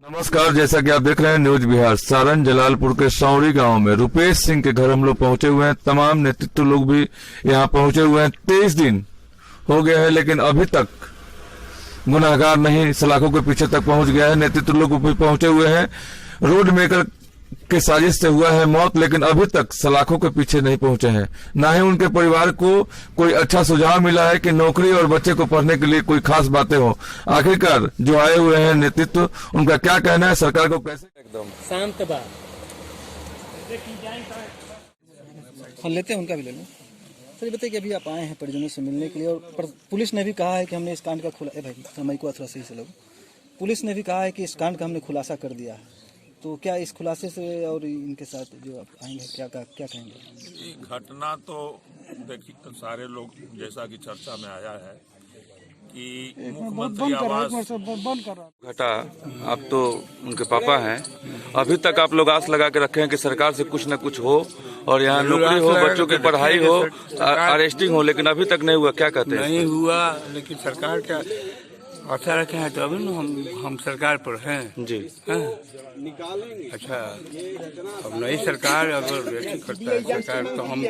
नमस्कार, जैसा कि आप देख रहे हैं न्यूज बिहार। सारण जलालपुर के सौरी गांव में रुपेश सिंह के घर हम लोग पहुंचे हुए हैं। तमाम नेतृत्व लोग भी यहां पहुंचे हुए हैं। 23 दिन हो गया है, लेकिन अभी तक गुनाहगार नहीं सलाखों के पीछे तक पहुंच गया है। नेतृत्व लोग भी पहुंचे हुए हैं। रोड मेकर के साजिश से हुआ है मौत, लेकिन अभी तक सलाखों के पीछे नहीं पहुंचे हैं। ना ही उनके परिवार को कोई अच्छा सुझाव मिला है कि नौकरी और बच्चे को पढ़ने के लिए कोई खास बातें हो। आखिरकार जो आए हुए हैं नेतृत्व, उनका क्या कहना है, सरकार को कैसे एकदम शांत बात लेते हैं, उनका भी ले लो। सर ये बताइए कि अभी आप आए हैं परिजनों से मिलने के लिए, और पुलिस ने भी कहा है कि हमने इस कांड का खुला भाई समय को अथरा सही से लोग पुलिस ने भी कहा है कि इस कांड का हमने खुलासा कर दिया है। तो क्या इस खुलासे से और इनके साथ जो आप आएंगे क्या कहेंगे? घटना तो देखिए, सारे लोग जैसा कि चर्चा में आया है कि मुख्यमंत्री आवास घटा, आप तो उनके पापा हैं। अभी तक आप लोग आस लगा के रखे हैं कि सरकार से कुछ न कुछ हो और यहाँ नौकरी हो, बच्चों की पढ़ाई हो, अरेस्टिंग हो, लेकिन अभी तक नहीं हुआ। क्या कहते हैं? नहीं हुआ, लेकिन सरकार क्या आशा रखे हैं तो अभी ना हम सरकार पर हैं जी। अच्छा, अब नई सरकार अगर ऐसी करता है सरकार तो हम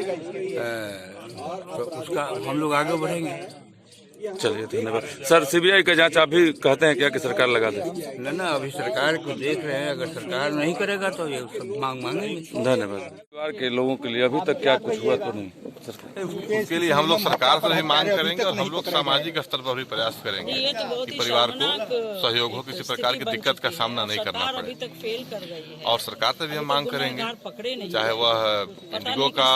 तो उसका हम लोग आगे बढ़ेंगे। चलिए, धन्यवाद सर। सीबीआई का जांच आप भी कहते हैं क्या कि सरकार लगा दे? ना अभी सरकार को देख रहे हैं, अगर सरकार नहीं करेगा तो ये सब मांगेंगे। धन्यवाद। परिवार के लोगों के लिए अभी तक क्या कुछ हुआ तो नहीं? उसके लिए हम लोग सरकार से भी मांग करेंगे और हम लोग सामाजिक स्तर पर भी प्रयास करेंगे कि परिवार को सहयोग हो, किसी प्रकार की दिक्कत का सामना नहीं करना पड़े। और सरकार से भी हम मांग करेंगे, चाहे वह इंडिगो का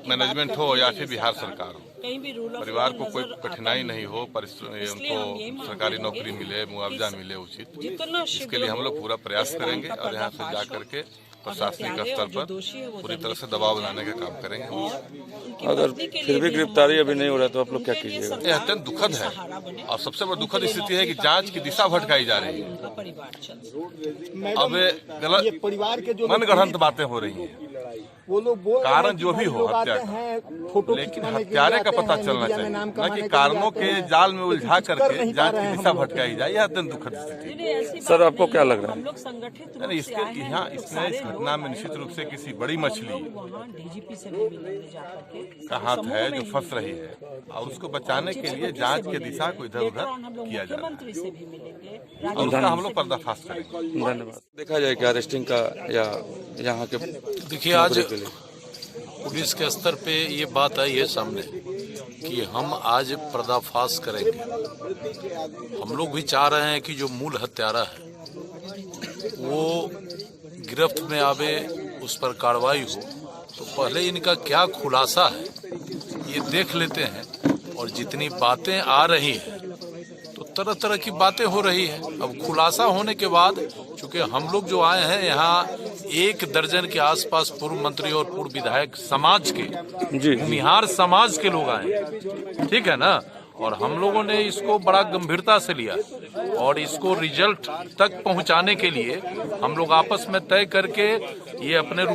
मैनेजमेंट हो या फिर बिहार सरकार हो, परिवार को कोई कठिनाई नहीं हो, उनको सरकारी नौकरी मिले, मुआवजा मिले उचित। इसके लिए हम लोग पूरा प्रयास करेंगे और यहाँ से जा करके प्रशासनिक स्तर पर पूरी तरह से दबाव बनाने का काम करेंगे। अगर फिर भी गिरफ्तारी अभी नहीं हो रहा तो आप लोग क्या कीजिएगा? यह अत्यंत दुखद है और सबसे बड़ी दुखद स्थिति है कि जांच की दिशा भटकाई जा रही है। अब गलत परिवार के जो मनगढ़ंत बातें हो रही हैं। वो लोग कारण जो भी हो हत्या का, लेकिन हत्यारे का पता चलना चाहिए, न कि कारणों के जाल में उलझा करके जांच की दिशा भटकाई जाए। यह अत्यंत दुखद स्थिति है। सर, आपको क्या लग रहा है? इसके यहाँ इस घटना में निश्चित रूप से किसी बड़ी मछली का हाथ है जो फंस रही है और उसको बचाने के लिए जांच की दिशा को इधर उधर किया जा रहा है और उसका हम लोग पर्दाफाश करेंगे। धन्यवाद। देखा जाए कि अरेस्टिंग का या यहाँ के देखिए, आज पुलिस के स्तर पे ये बात आई है सामने कि हम आज पर्दाफाश करेंगे। हम लोग भी चाह रहे हैं कि जो मूल हत्यारा है वो गिरफ्त में आवे, उस पर कार्रवाई हो। तो पहले इनका क्या खुलासा है ये देख लेते हैं। और जितनी बातें आ रही हैं तो तरह तरह की बातें हो रही है। अब खुलासा होने के बाद, चूंकि हम लोग जो आए हैं यहाँ 1 दर्जन के आसपास पूर्व मंत्री और पूर्व विधायक समाज के, भूमिहार समाज के लोग आए, ठीक है ना। और हम लोगों ने इसको बड़ा गंभीरता से लिया और इसको रिजल्ट तक पहुंचाने के लिए हम लोग आपस में तय करके ये अपने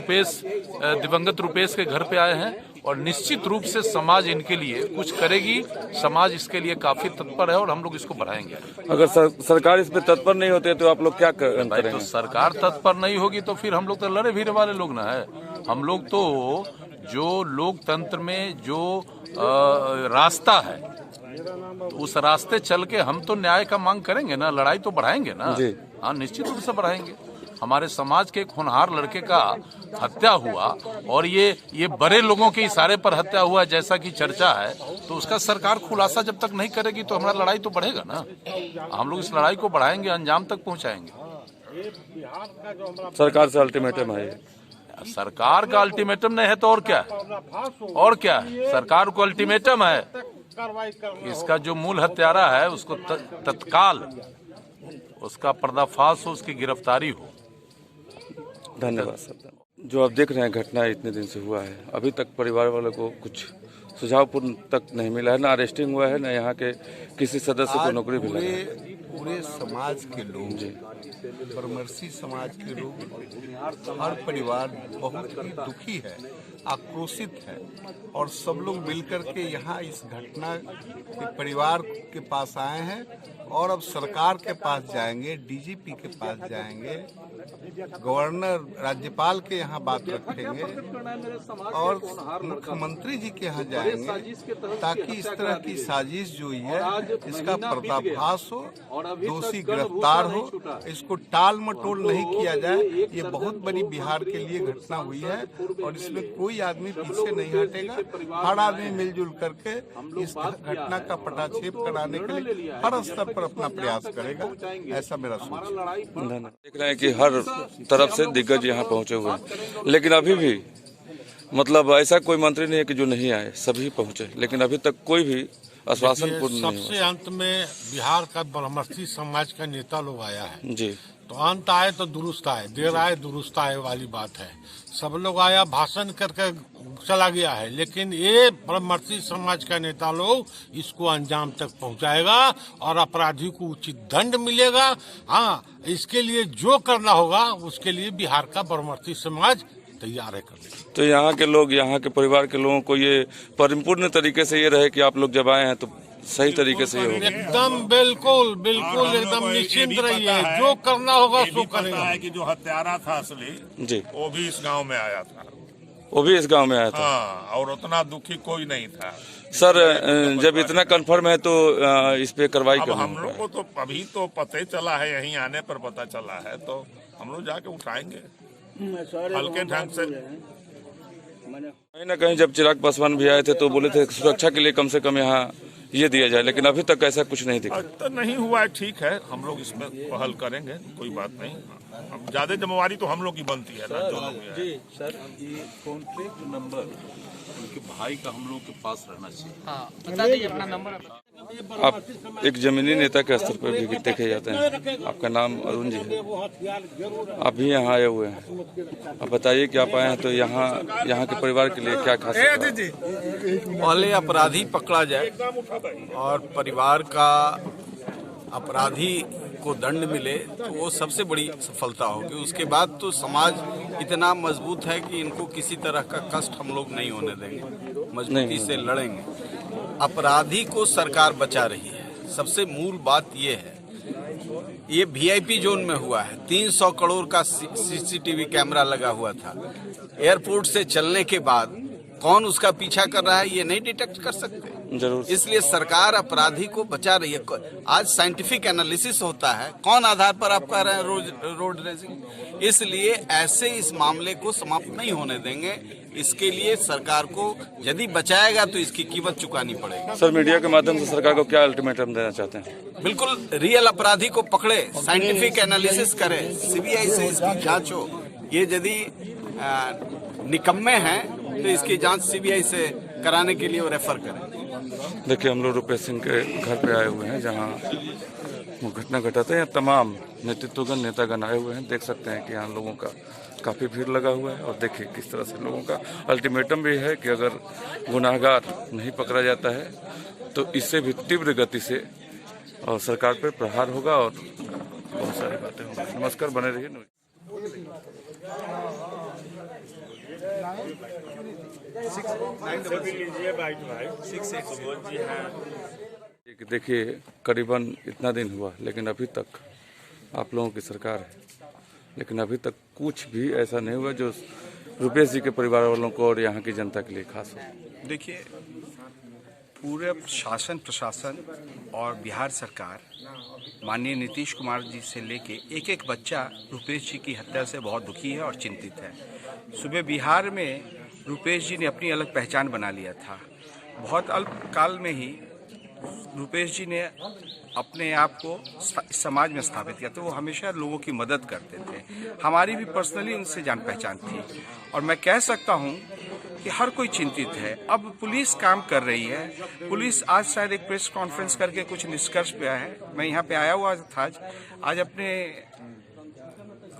दिवंगत रुपेश के घर पे आए हैं। और निश्चित रूप से समाज इनके लिए कुछ करेगी, समाज इसके लिए काफी तत्पर है और हम लोग इसको बढ़ाएंगे। अगर सरकार इस पे तत्पर नहीं होते तो आप लोग क्या करेंगे? तो सरकार तत्पर नहीं होगी तो फिर हम लोग तो लड़े भीड़े वाले लोग ना है। हम लोग तो जो लोकतंत्र में जो रास्ता है, तो उस रास्ते चल के हम तो न्याय का मांग करेंगे ना, लड़ाई तो बढ़ाएंगे ना। हाँ, निश्चित रूप से बढ़ाएंगे। हमारे समाज के एक होनहार लड़के का हत्या हुआ और ये बड़े लोगों के इशारे पर हत्या हुआ जैसा कि चर्चा है, तो उसका सरकार खुलासा जब तक नहीं करेगी तो हमारा लड़ाई तो बढ़ेगा ना। हम लोग इस लड़ाई को बढ़ाएंगे, अंजाम तक पहुंचाएंगे। सरकार से अल्टीमेटम है? सरकार का अल्टीमेटम नहीं है तो और क्या है? और क्या है? सरकार को अल्टीमेटम है, इसका जो मूल हत्यारा है उसको तत्काल उसका पर्दाफाश हो, उसकी गिरफ्तारी हो। धन्यवाद सर। जो आप देख रहे हैं घटना इतने दिन से हुआ है, अभी तक परिवार वालों को कुछ सुझावपूर्ण तक नहीं मिला है, ना अरेस्टिंग हुआ है, ना यहाँ के किसी सदस्य को नौकरी भी लगा है। पूरे समाज के लोग, परमर्शी समाज के लोग, हर परिवार बहुत ही दुखी है, आक्रोशित है और सब लोग मिलकर के यहाँ इस घटना के परिवार के पास आए हैं और अब सरकार के पास जाएंगे, डीजीपी के पास जाएंगे, गवर्नर राज्यपाल के यहाँ बात रखेंगे और मुख्यमंत्री जी के यहाँ जाएंगे, ताकि इस तरह की साजिश जो हुई है इसका पर्दाफाश हो, दोषी गिरफ्तार हो, इसको टाल मटोल नहीं किया जाए। ये बहुत बड़ी बिहार के लिए घटना हुई है और इसमें कोई आदमी पीछे नहीं हटेगा। हर आदमी मिलजुल करके इस घटना का पटाक्षेप कराने के लिए हर स्तर पर अपना प्रयास करेगा, ऐसा मेरा सोच है। देख रहे हैं कि हर तरफ से दिग्गज यहाँ पहुंचे हुए हैं, लेकिन अभी भी मतलब ऐसा कोई मंत्री नहीं है कि जो नहीं आए, सभी पहुंचे, लेकिन अभी तक कोई भी आश्वासन पूर्ण नहीं सबसे अंत में बिहार का ब्रह्मर्षि समाज का नेता लोग आया है जी। तो अंत आए तो दुरुस्त आए, देर आए दुरुस्त आए वाली बात है। सब लोग आया, भाषण करके चला गया है, लेकिन ये ब्रह्मर्षि समाज का नेता लोग इसको अंजाम तक पहुंचाएगा और अपराधी को उचित दंड मिलेगा। हाँ, इसके लिए जो करना होगा उसके लिए बिहार का ब्रह्मर्षि समाज तैयार है करने। तो यहाँ के लोग, यहाँ के परिवार के लोगों को ये परिपूर्ण तरीके से ये रहे कि आप लोग जब आए हैं तो सही तरीके से ये होगा। एकदम बिल्कुल बिल्कुल एकदम निश्चिंत रहिए, जो करना होगा उसको करेंगे। कि जो हत्यारा था असली जी, वो भी इस गांव में आया था। वो भी इस गांव में आया था। हाँ, और उतना दुखी कोई नहीं था। सर, जब इतना कंफर्म है तो इस पे कार्रवाई अब करना हम लोग होगा। को तो अभी तो पता ही चला है, यहीं आने पर पता चला है, तो हम लोग जाके उठाएंगे हल्के ढंग से। कहीं ना कहीं जब चिराग पासवान भी आए थे तो बोले थे सुरक्षा के लिए कम से कम यहाँ ये दिया जाए, लेकिन अभी तक ऐसा कुछ नहीं दिखा। तो नहीं हुआ है, ठीक है, हम लोग इसमें पहल करेंगे, कोई बात नहीं। अब ज्यादा जिम्मेवारी तो हम लोग की बनती है ना, जो लोग हैं। जी सर, ये कॉन्टैक्ट नंबर उनके भाई का हम लोग के पास रहना चाहिए। हाँ, बता दीजिए अपना नंबर। आप एक जमीनी नेता के स्तर पर भी देखे जाते हैं। आपका नाम अरुण जी है, आप भी यहाँ आए हुए हैं। आप बताइए कि आप आए हैं तो यहाँ के परिवार के लिए क्या खास है? पहले अपराधी पकड़ा जाए और परिवार का अपराधी को दंड मिले तो वो सबसे बड़ी सफलता होगी। उसके बाद तो समाज इतना मजबूत है कि इनको किसी तरह का कष्ट हम लोग नहीं होने देंगे, मजबूती से लड़ेंगे। अपराधी को सरकार बचा रही है, सबसे मूल बात ये है। ये वीआईपी जोन में हुआ है, 300 करोड़ का सीसीटीवी कैमरा लगा हुआ था। एयरपोर्ट से चलने के बाद कौन उसका पीछा कर रहा है ये नहीं डिटेक्ट कर सकते। जरूर, इसलिए सरकार अपराधी को बचा रही है। आज साइंटिफिक एनालिसिस होता है, कौन आधार पर आप कह रहे हैं रोड रेसिंग। इसलिए ऐसे इस मामले को समाप्त नहीं होने देंगे। इसके लिए सरकार को यदि बचाएगा तो इसकी कीमत चुकानी पड़ेगी। सर, मीडिया के माध्यम से सरकार को क्या अल्टीमेटम देना चाहते हैं? बिल्कुल, रियल अपराधी को पकड़े, साइंटिफिक एनालिसिस करे, सीबीआई से इसकी जांच हो। ये यदि निकम्मे हैं तो इसकी जांच सीबीआई से कराने के लिए वो रेफर करें। देखिए, हम लोग रुपेश सिंह के घर पे आए हुए हैं जहां वो घटना घटा था। यहाँ तमाम नेतृत्वगण, नेतागण आए हुए हैं। देख सकते हैं कि यहाँ लोगों का काफ़ी भीड़ लगा हुआ है और देखिए किस तरह से लोगों का अल्टीमेटम भी है कि अगर गुनाहगार नहीं पकड़ा जाता है तो इससे भी तीव्र गति से और सरकार पर प्रहार होगा और बहुत सारी बातें होंगी। नमस्कार, बने रहिए। देखिए, करीबन इतना दिन हुआ लेकिन अभी तक आप लोगों की सरकार है, लेकिन अभी तक कुछ भी ऐसा नहीं हुआ जो रुपेश जी के परिवार वालों को और यहाँ की जनता के लिए खास हो। देखिए, पूरे शासन प्रशासन और बिहार सरकार माननीय नीतीश कुमार जी से लेके एक एक बच्चा रुपेश जी की हत्या से बहुत दुखी है और चिंतित है। सुबह बिहार में रुपेश जी ने अपनी अलग पहचान बना लिया था। बहुत अल्प काल में ही रुपेश जी ने अपने आप को समाज में स्थापित किया, तो वो हमेशा लोगों की मदद करते थे। हमारी भी पर्सनली उनसे जान पहचान थी और मैं कह सकता हूँ कि हर कोई चिंतित है। अब पुलिस काम कर रही है। पुलिस आज शायद एक प्रेस कॉन्फ्रेंस करके कुछ निष्कर्ष पे आया है। मैं यहाँ पे आया हुआ था आज अपने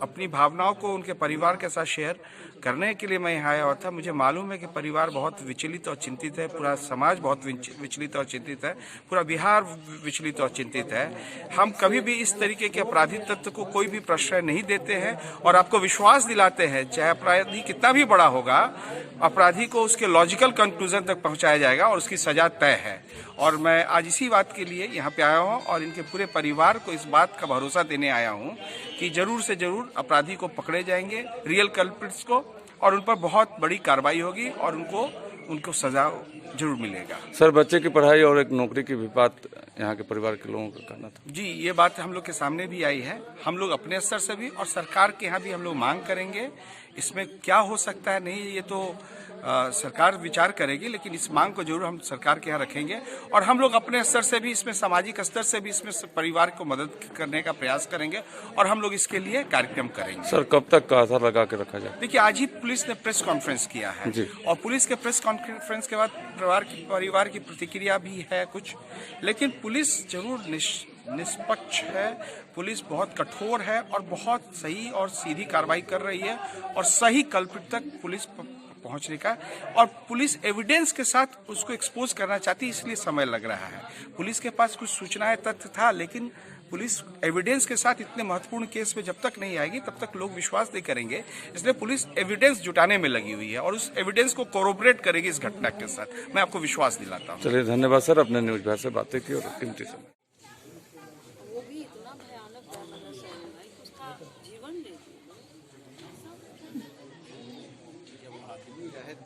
अपनी भावनाओं को उनके परिवार के साथ शेयर करने के लिए मैं यहाँ आया हुआ था। मुझे मालूम है कि परिवार बहुत विचलित और चिंतित है, पूरा समाज बहुत विचलित और चिंतित है, पूरा बिहार विचलित और चिंतित है। हम कभी भी इस तरीके के अपराधी तत्व को कोई भी प्रश्रय नहीं देते हैं और आपको विश्वास दिलाते हैं, चाहे अपराधी कितना भी बड़ा होगा, अपराधी को उसके लॉजिकल कंक्लूजन तक पहुंचाया जाएगा और उसकी सजा तय है। और मैं आज इसी बात के लिए यहाँ पे आया हूँ और इनके पूरे परिवार को इस बात का भरोसा देने आया हूँ कि जरूर से जरूर अपराधी को पकड़े जाएंगे, रियल कल्प्रिट्स को, और उन पर बहुत बड़ी कार्रवाई होगी और उनको सजा जरूर मिलेगा। सर, बच्चे की पढ़ाई और एक नौकरी की भी बात यहाँ के परिवार के लोगों का कहना था। जी, ये बात हम लोग के सामने भी आई है। हम लोग अपने स्तर से भी और सरकार के यहाँ भी हम लोग मांग करेंगे। इसमें क्या हो सकता है नहीं, ये तो सरकार विचार करेगी, लेकिन इस मांग को जरूर हम सरकार के यहाँ रखेंगे और हम लोग अपने स्तर से भी, इसमें सामाजिक स्तर से भी इसमें परिवार को मदद करने का प्रयास करेंगे और हम लोग इसके लिए कार्यक्रम करेंगे। सर, कब तक का आधार लगा के रखा जाए? देखिए, आज ही पुलिस ने प्रेस कॉन्फ्रेंस किया है और पुलिस के प्रेस कॉन्फ्रेंस के बाद परिवार की प्रतिक्रिया भी है कुछ, लेकिन पुलिस जरूर निष्पक्ष है, पुलिस बहुत कठोर है और बहुत सही और सीधी कार्रवाई कर रही है और सही कल्प्रिट तक पुलिस पहुंचने का, और पुलिस एविडेंस के साथ उसको एक्सपोज करना चाहती है, इसलिए समय लग रहा है। पुलिस के पास कुछ सूचनाएं तथ्य था, लेकिन पुलिस एविडेंस के साथ इतने महत्वपूर्ण केस में जब तक नहीं आएगी तब तक लोग विश्वास नहीं करेंगे, इसलिए पुलिस एविडेंस जुटाने में लगी हुई है और उस एविडेंस को कोरोबरेट करेगी इस घटना के साथ। मैं आपको विश्वास दिलाता हूँ। चलिए, धन्यवाद सर, अपने न्यूज बिहार से बातें की और कीमती समय।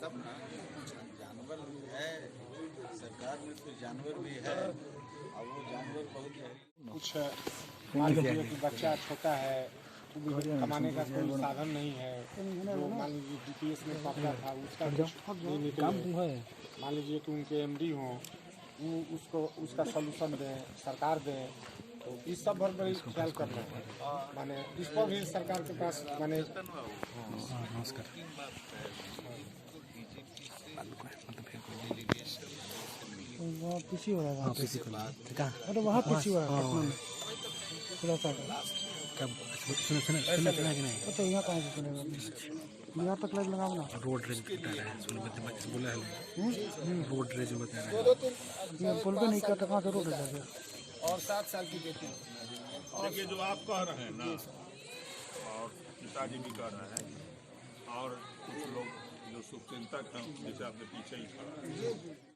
तब ना जानवर भी है, सरकार में तो जानवर भी है और वो जानवर बहुत कुछ मान लीजिए कि बच्चा छोटा है, कमाने का कोई साधन नहीं है, तो मान लीजिए DPS में पकड़ा था, उसका नहीं निकले, मान लीजिए कि उनके MD हों, उसको उसका सलूशन दें, सरकार दें, तो इस सब पर बड़ी ख्याल कर रहे हैं। माने इस पर भी सरकार के पास माने नमस्कार पीछे हो रहा है, अरे वहाँ पीछे हो रहा है, थोड़ा सा सुना कि नहीं, तो यहाँ कहाँ से सुनेगा, यहाँ तक लाइट लगाओ ना। रोड रेज बता रहा है, बोला है रोड रेज बता रहा है, ये बोलते नहीं करता, कहाँ से रोड रेज और 7 साल की बेटी। देखिए, जो आप कह रहे हैं ना और पिताजी भी कह रहे हैं और कुछ लोग जो शुभचिंतक हैं, जैसे आपने पीछे ही कहा,